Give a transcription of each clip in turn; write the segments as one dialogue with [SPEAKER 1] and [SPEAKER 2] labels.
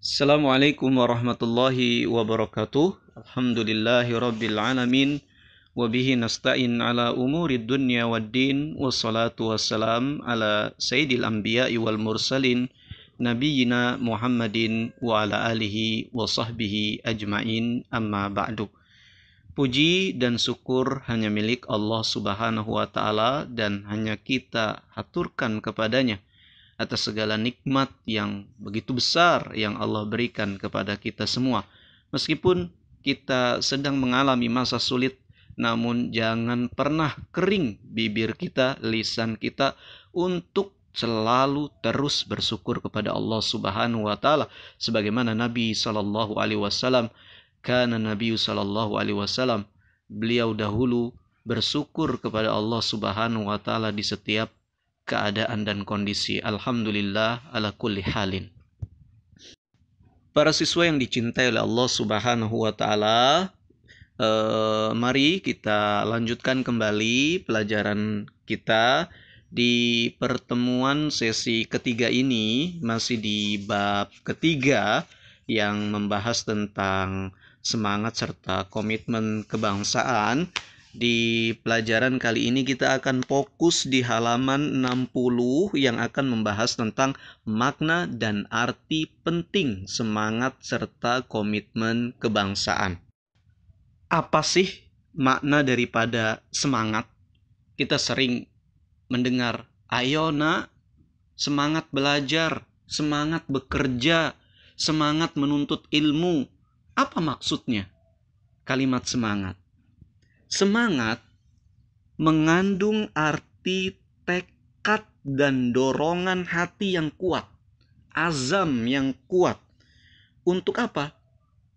[SPEAKER 1] Assalamualaikum warahmatullahi wabarakatuh. Alhamdulillahi rabbil alamin. Wabihi nasta'in ala umurid dunya waddin. Wassalatu wassalam ala sayyidil anbiya'i wal mursalin. Nabiyyina Muhammadin wa ala alihi wa sahbihi ajma'in, amma ba'du. Puji dan syukur hanya milik Allah subhanahu wa ta'ala, dan hanya kita haturkan kepadanya atas segala nikmat yang begitu besar yang Allah berikan kepada kita semua. Meskipun kita sedang mengalami masa sulit, namun jangan pernah kering bibir kita, lisan kita, untuk selalu terus bersyukur kepada Allah Subhanahu wa taala, sebagaimana Nabi sallallahu alaihi wasallam, Nabi sallallahu alaihi wasallam, beliau dahulu bersyukur kepada Allah Subhanahu wa taala di setiap keadaan dan kondisi. Alhamdulillah ala kulli halin. Para siswa yang dicintai oleh Allah Subhanahu wa taala, mari kita lanjutkan kembali pelajaran kita di pertemuan sesi ketiga ini, masih di bab ketiga yang membahas tentang semangat serta komitmen kebangsaan. Di pelajaran kali ini kita akan fokus di halaman 60 yang akan membahas tentang makna dan arti penting semangat serta komitmen kebangsaan. Apa sih makna daripada semangat? Kita sering mendengar, ayo nak, semangat belajar, semangat bekerja, semangat menuntut ilmu. Apa maksudnya kalimat semangat? Semangat mengandung arti tekad dan dorongan hati yang kuat, azam yang kuat. Untuk apa?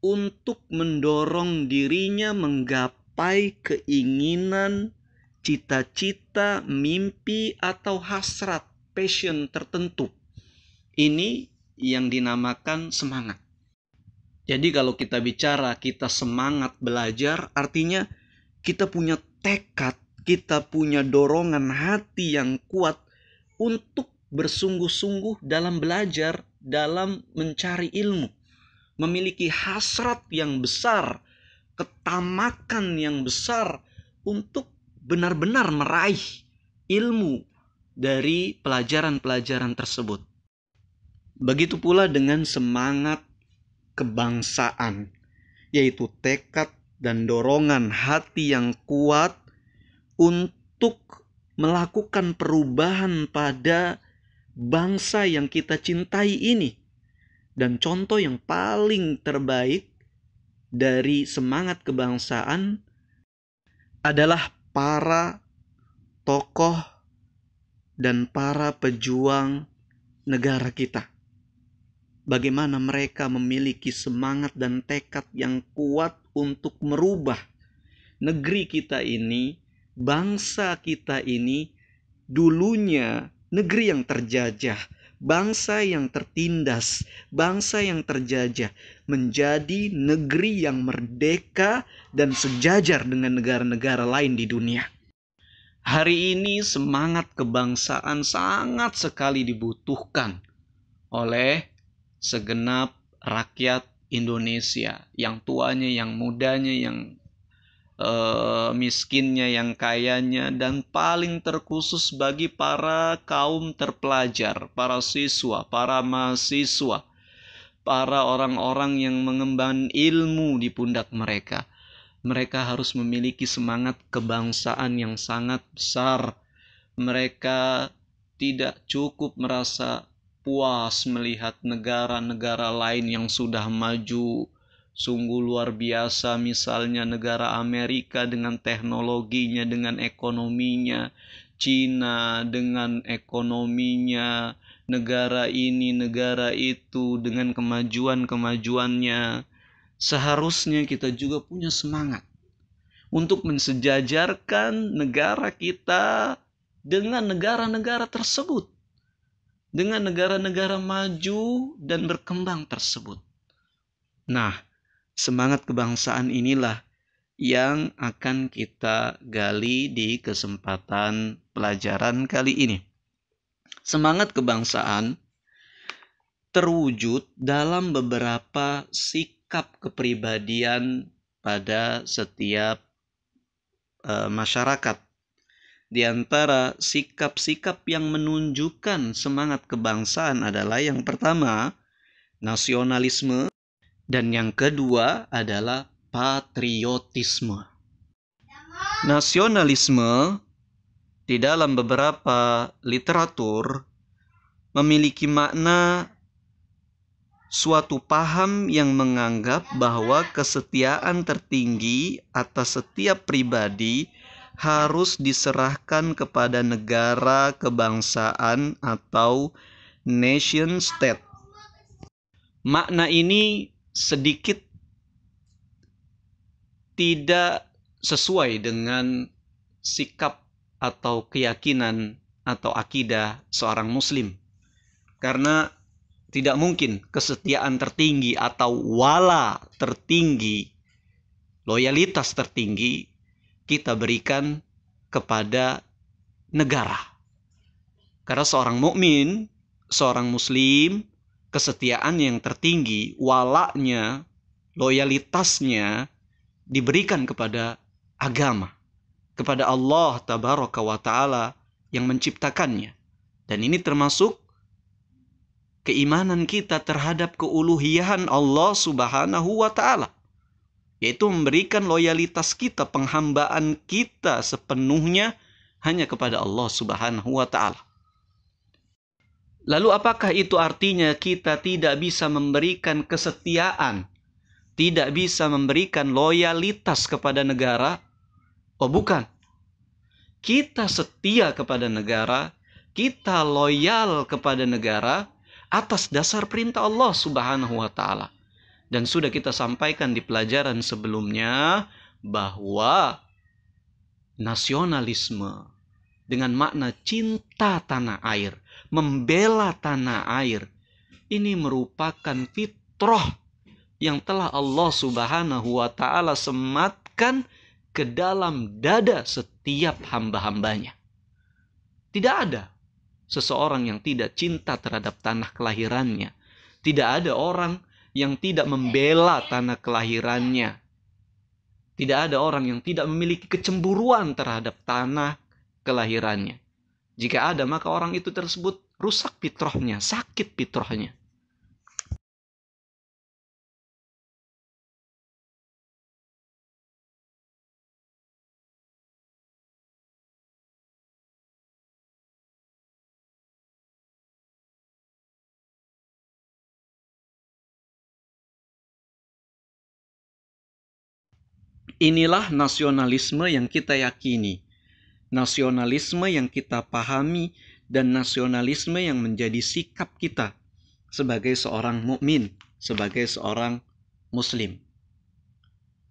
[SPEAKER 1] Untuk mendorong dirinya menggapai keinginan, cita-cita, mimpi, atau hasrat, passion tertentu. Ini yang dinamakan semangat. Jadi kalau kita bicara kita semangat belajar, artinya kita punya tekad, kita punya dorongan hati yang kuat untuk bersungguh-sungguh dalam belajar, dalam mencari ilmu. Memiliki hasrat yang besar, ketamakan yang besar untuk benar-benar meraih ilmu dari pelajaran-pelajaran tersebut. Begitu pula dengan semangat kebangsaan, yaitu tekad dan dorongan hati yang kuat untuk melakukan perubahan pada bangsa yang kita cintai ini. Dan contoh yang paling terbaik dari semangat kebangsaan adalah para tokoh dan para pejuang negara kita. Bagaimana mereka memiliki semangat dan tekad yang kuat untuk merubah negeri kita ini, bangsa kita ini, dulunya negeri yang terjajah, bangsa yang tertindas, bangsa yang terjajah, menjadi negeri yang merdeka dan sejajar dengan negara-negara lain di dunia. Hari ini semangat kebangsaan sangat sekali dibutuhkan oleh segenap rakyat Indonesia, yang tuanya, yang mudanya, yang miskinnya, yang kayanya, dan paling terkhusus bagi para kaum terpelajar, para siswa, para mahasiswa, para orang-orang yang mengemban ilmu di pundak mereka. Mereka harus memiliki semangat kebangsaan yang sangat besar. Mereka tidak cukup merasa puas melihat negara-negara lain yang sudah maju sungguh luar biasa, misalnya negara Amerika dengan teknologinya, dengan ekonominya, Cina dengan ekonominya, negara ini, negara itu dengan kemajuan-kemajuannya. Seharusnya kita juga punya semangat untuk mensejajarkan negara kita dengan negara-negara tersebut, dengan negara-negara maju dan berkembang tersebut. Nah, semangat kebangsaan inilah yang akan kita gali di kesempatan pelajaran kali ini. Semangat kebangsaan terwujud dalam beberapa sikap kepribadian pada setiap masyarakat. Di antara sikap-sikap yang menunjukkan semangat kebangsaan adalah yang pertama, nasionalisme, dan yang kedua adalah patriotisme. Nasionalisme di dalam beberapa literatur memiliki makna suatu paham yang menganggap bahwa kesetiaan tertinggi atas setiap pribadi harus diserahkan kepada negara kebangsaan atau nation state. Makna ini sedikit tidak sesuai dengan sikap atau keyakinan atau akidah seorang muslim. Karena tidak mungkin kesetiaan tertinggi atau wala tertinggi, loyalitas tertinggi kita berikan kepada negara. Karena seorang mukmin, seorang muslim, kesetiaan yang tertinggi, walanya, loyalitasnya diberikan kepada agama, kepada Allah tabaraka wa ta'ala yang menciptakannya. Dan ini termasuk keimanan kita terhadap keuluhiyahan Allah subhanahu wa ta'ala, yaitu memberikan loyalitas kita, penghambaan kita sepenuhnya hanya kepada Allah subhanahu wa ta'ala. Lalu apakah itu artinya kita tidak bisa memberikan kesetiaan, tidak bisa memberikan loyalitas kepada negara? Oh bukan. Kita setia kepada negara, kita loyal kepada negara atas dasar perintah Allah subhanahu wa ta'ala. Dan sudah kita sampaikan di pelajaran sebelumnya bahwa nasionalisme dengan makna cinta tanah air, membela tanah air, ini merupakan fitrah yang telah Allah subhanahu wa ta'ala sematkan ke dalam dada setiap hamba-hambanya. Tidak ada seseorang yang tidak cinta terhadap tanah kelahirannya. Tidak ada orang yang tidak membela tanah kelahirannya. Tidak ada orang yang tidak memiliki kecemburuan terhadap tanah kelahirannya. Jika ada, maka orang itu tersebut rusak fitrahnya, sakit fitrahnya. Inilah nasionalisme yang kita yakini, nasionalisme yang kita pahami, dan nasionalisme yang menjadi sikap kita sebagai seorang mukmin, sebagai seorang muslim.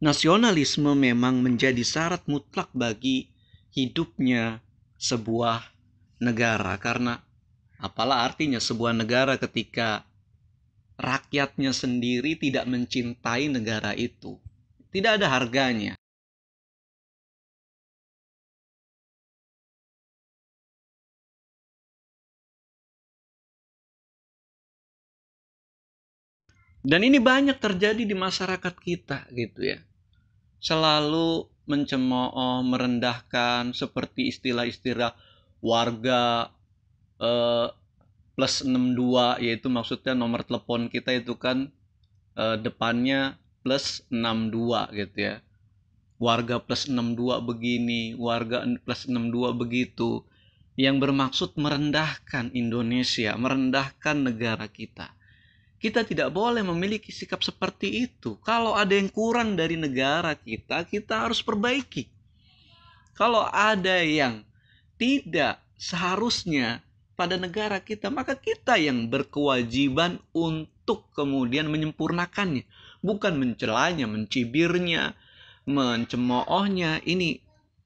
[SPEAKER 1] Nasionalisme memang menjadi syarat mutlak bagi hidupnya sebuah negara. Karena apalah artinya sebuah negara ketika rakyatnya sendiri tidak mencintai negara itu? Tidak ada harganya. Dan ini banyak terjadi di masyarakat kita gitu ya. Selalu mencemooh, merendahkan, seperti istilah-istilah warga plus 62, yaitu maksudnya nomor telepon kita itu kan depannya plus 62 gitu ya. Warga plus 62 begini, warga plus 62 begitu. Yang bermaksud merendahkan Indonesia, merendahkan negara kita. Kita tidak boleh memiliki sikap seperti itu. Kalau ada yang kurang dari negara kita, kita harus perbaiki. Kalau ada yang tidak seharusnya pada negara kita, maka kita yang berkewajiban untuk kemudian menyempurnakannya. Bukan mencelanya, mencibirnya, mencemoohnya. Ini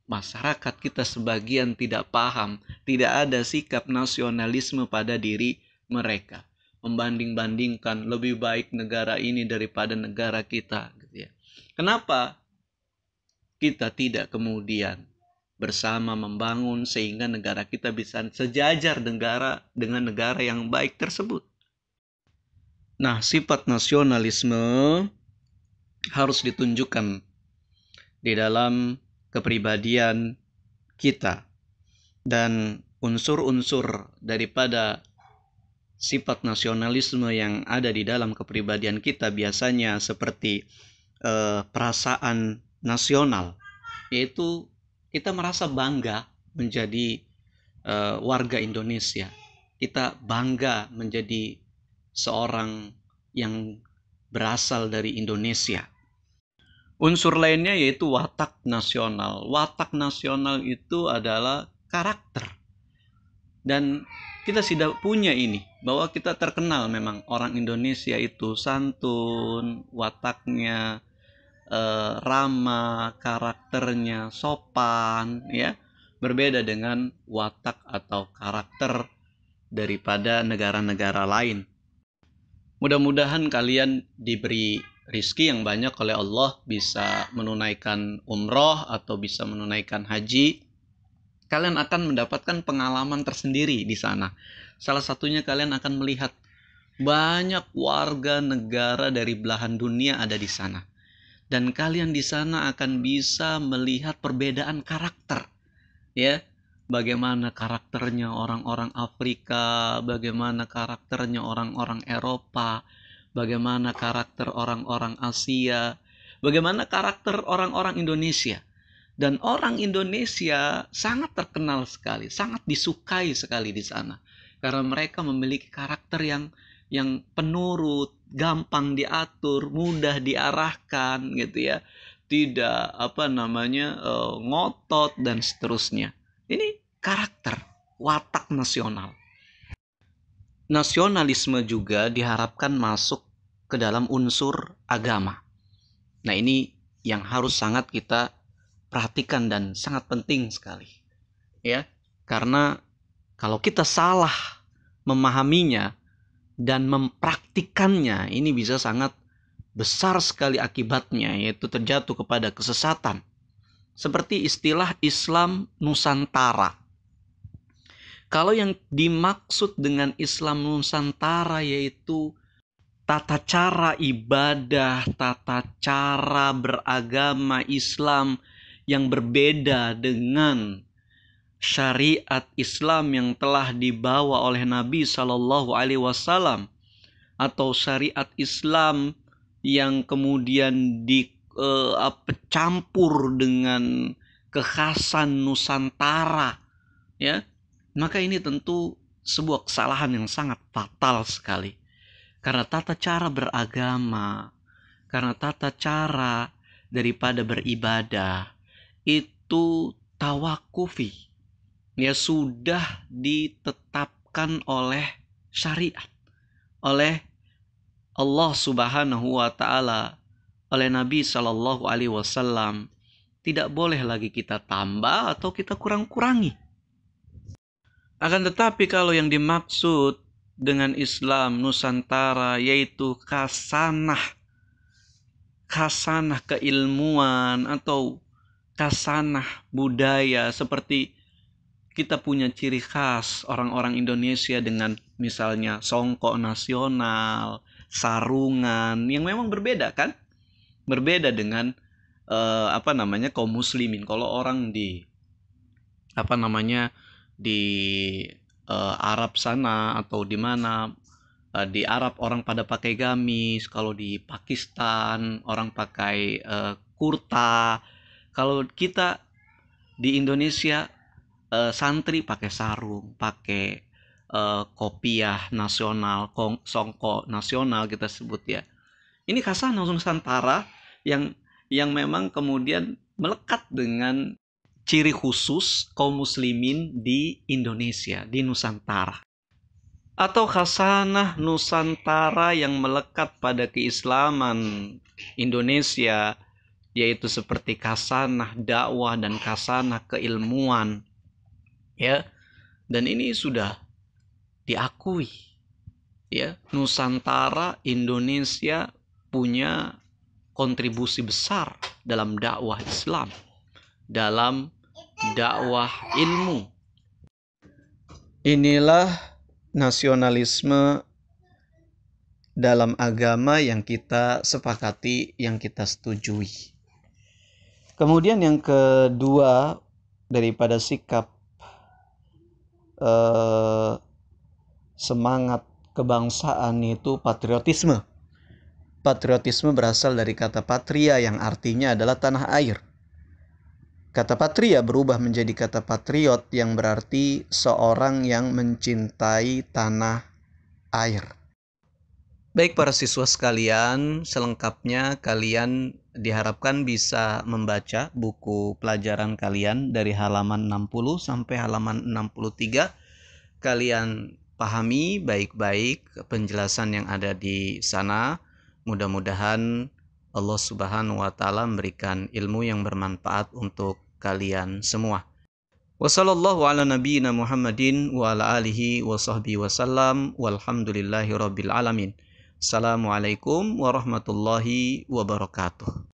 [SPEAKER 1] masyarakat kita sebagian tidak paham. Tidak ada sikap nasionalisme pada diri mereka. Membanding-bandingkan lebih baik negara ini daripada negara kita gitu ya. Kenapa kita tidak kemudian bersama membangun sehingga negara kita bisa sejajar dengan negara yang baik tersebut? Nah, sifat nasionalisme harus ditunjukkan di dalam kepribadian kita. Dan unsur-unsur daripada sifat nasionalisme yang ada di dalam kepribadian kita biasanya seperti perasaan nasional, yaitu kita merasa bangga menjadi warga Indonesia. Kita bangga menjadi seorang yang berasal dari Indonesia. Unsur lainnya yaitu watak nasional. Watak nasional itu adalah karakter. Dan kita sudah punya ini, bahwa kita terkenal memang orang Indonesia itu santun, wataknya ramah, karakternya sopan, ya. Berbeda dengan watak atau karakter daripada negara-negara lain. Mudah-mudahan kalian diberi rizki yang banyak oleh Allah, bisa menunaikan umroh atau bisa menunaikan haji. Kalian akan mendapatkan pengalaman tersendiri di sana. Salah satunya kalian akan melihat banyak warga negara dari belahan dunia ada di sana. Dan kalian di sana akan bisa melihat perbedaan karakter. Ya, bagaimana karakternya orang-orang Afrika, bagaimana karakternya orang-orang Eropa, bagaimana karakter orang-orang Asia, bagaimana karakter orang-orang Indonesia. Dan orang Indonesia sangat terkenal sekali, sangat disukai sekali di sana. Karena mereka memiliki karakter yang penurut, gampang diatur, mudah diarahkan gitu ya. Tidak ngotot dan seterusnya. Ini karakter, watak nasional. Nasionalisme juga diharapkan masuk ke dalam unsur agama. Nah, ini yang harus sangat kita perhatikan dan sangat penting sekali. Ya, karena kalau kita salah memahaminya dan mempraktikannya, ini bisa sangat besar sekali akibatnya, yaitu terjatuh kepada kesesatan. Seperti istilah Islam Nusantara. Kalau yang dimaksud dengan Islam Nusantara yaitu tata cara ibadah, tata cara beragama Islam yang berbeda dengan syariat Islam yang telah dibawa oleh Nabi Shallallahu Alaihi Wasallam, atau syariat Islam yang kemudian dicampur dengan kekhasan Nusantara, ya, maka ini tentu sebuah kesalahan yang sangat fatal sekali. Karena tata cara beragama, karena tata cara daripada beribadah itu tawakufi, ya, sudah ditetapkan oleh syariat, oleh Allah Subhanahu wa Ta'ala, oleh Nabi Sallallahu Alaihi Wasallam. Tidak boleh lagi kita tambah atau kita kurang-kurangi. Akan tetapi kalau yang dimaksud dengan Islam Nusantara yaitu khasanah keilmuan atau khasanah budaya, seperti kita punya ciri khas orang-orang Indonesia dengan misalnya songkok nasional, sarungan yang memang berbeda kan? Berbeda dengan kaum muslimin. Kalau orang di Arab sana atau di mana, di Arab orang pada pakai gamis, kalau di Pakistan orang pakai kurta. Kalau kita di Indonesia santri pakai sarung, pakai kopiah nasional, songkok nasional kita sebut ya. Ini khasanah Nusantara yang memang kemudian melekat dengan ciri khusus kaum muslimin di Indonesia, di Nusantara. Atau khasanah Nusantara yang melekat pada keislaman Indonesia, yaitu seperti khasanah dakwah dan khasanah keilmuan, ya. Dan ini sudah diakui, ya. Nusantara Indonesia punya kontribusi besar dalam dakwah Islam, dalam dakwah ilmu. Inilah nasionalisme dalam agama yang kita sepakati, yang kita setujui. Kemudian yang kedua daripada sikap semangat kebangsaan itu patriotisme. Patriotisme berasal dari kata patria yang artinya adalah tanah air. Kata patria berubah menjadi kata patriot yang berarti seorang yang mencintai tanah air. Baik para siswa sekalian, selengkapnya kalian diharapkan bisa membaca buku pelajaran kalian dari halaman 60 sampai halaman 63. Kalian pahami baik-baik penjelasan yang ada di sana. Mudah-mudahan Allah Subhanahu wa taala memberikan ilmu yang bermanfaat untuk kalian semua. Wassallallahu ala nabiyyina Muhammadin wa ala alihi wa sahbihi wasallam walhamdulillahi rabbil alamin. Assalamualaikum warahmatullahi wabarakatuh.